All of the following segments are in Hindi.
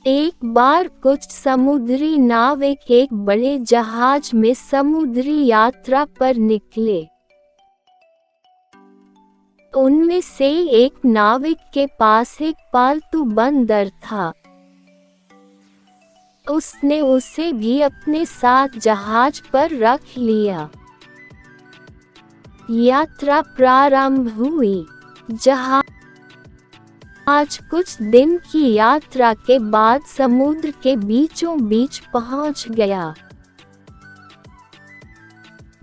एक बार कुछ समुद्री नाविक एक बड़े जहाज में समुद्री यात्रा पर निकले। उनमें से एक नाविक के पास एक पालतू बंदर था। उसने उसे भी अपने साथ जहाज पर रख लिया। यात्रा प्रारंभ हुई। जहाज कुछ दिन की यात्रा के बाद समुद्र के बीचों बीच पहुंच गया।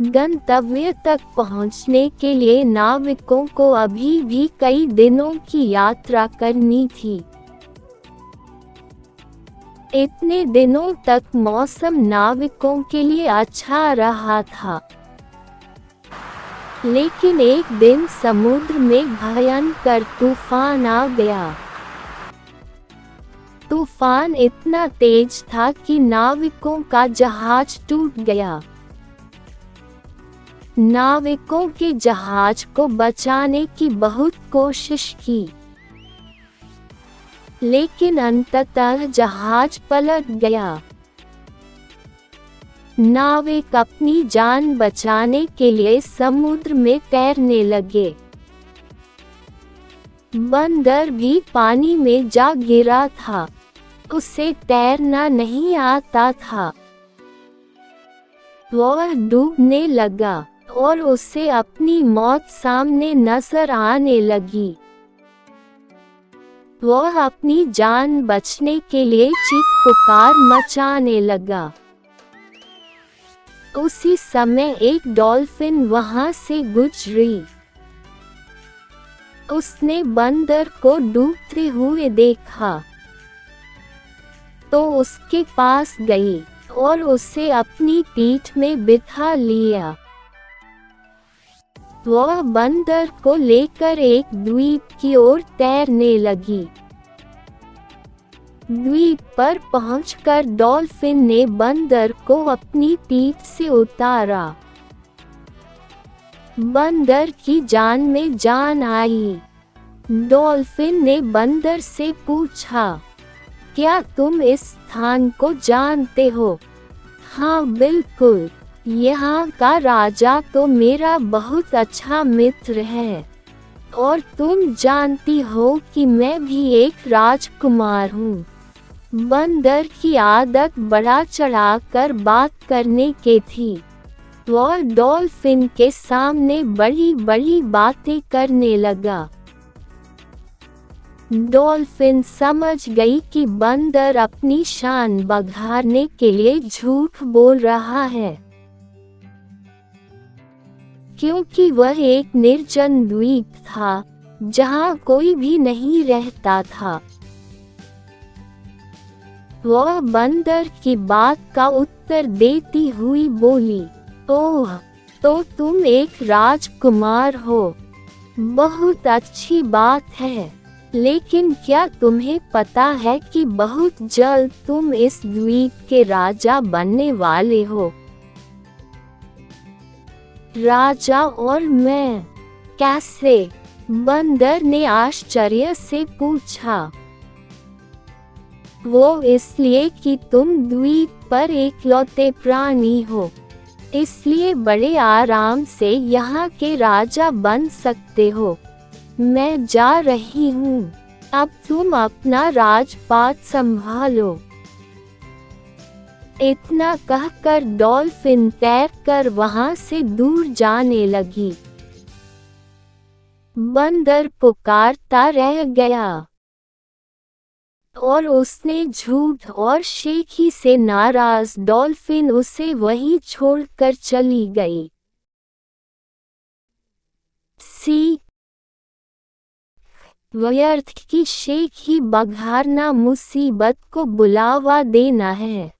गंतव्य तक पहुंचने के लिए नाविकों को अभी भी कई दिनों की यात्रा करनी थी। इतने दिनों तक मौसम नाविकों के लिए अच्छा रहा था, लेकिन एक दिन समुद्र में भयंकर तूफान आ गया। तूफान इतना तेज था कि नाविकों का जहाज टूट गया। नाविकों के जहाज को बचाने की बहुत कोशिश की, लेकिन अंततः जहाज पलट गया। नाविक अपनी जान बचाने के लिए समुद्र में तैरने लगे। बंदर भी पानी में जा गिरा था। उसे तैरना नहीं आता था। वह डूबने लगा और उसे अपनी मौत सामने नजर आने लगी। वह अपनी जान बचने के लिए चीख पुकार मचाने लगा। उसी समय एक डॉल्फिन वहां से गुजरी। उसने बंदर को डूबते हुए देखा तो उसके पास गई और उसे अपनी पीठ में बिठा लिया। वह बंदर को लेकर एक द्वीप की ओर तैरने लगी। द्वीप पर पहुंचकर डॉल्फिन ने बंदर को अपनी पीठ से उतारा। बंदर की जान में जान आई। डॉल्फिन ने बंदर से पूछा, क्या तुम इस स्थान को जानते हो? हाँ बिल्कुल, यहाँ का राजा तो मेरा बहुत अच्छा मित्र है, और तुम जानती हो कि मैं भी एक राजकुमार हूँ। बंदर की आदत बढ़ा चढ़ाकर बात करने की थी। वह डॉल्फिन के सामने बड़ी बड़ी बातें करने लगा। डॉल्फिन समझ गई कि बंदर अपनी शान बढ़ाने के लिए झूठ बोल रहा है, क्योंकि वह एक निर्जन द्वीप था जहाँ कोई भी नहीं रहता था। वह बंदर की बात का उत्तर देती हुई बोली, ओह, तो तुम एक राजकुमार हो। बहुत अच्छी बात है, लेकिन क्या तुम्हें पता है कि बहुत जल्द तुम इस द्वीप के राजा बनने वाले हो? राजा और मैं? कैसे? बंदर ने आश्चर्य से पूछा। वो इसलिए कि तुम द्वीप पर एकलौते प्राणी हो, इसलिए बड़े आराम से यहाँ के राजा बन सकते हो। मैं जा रही हूँ, अब तुम अपना राजपाट संभालो। इतना कहकर डॉल्फिन तैरकर वहां से दूर जाने लगी। बंदर पुकारता रह गया और उसने झूठ और शेखी से नाराज डॉल्फिन उसे वहीं छोड़कर चली गई। व्यर्थ की शेखी बघारना मुसीबत को बुलावा देना है।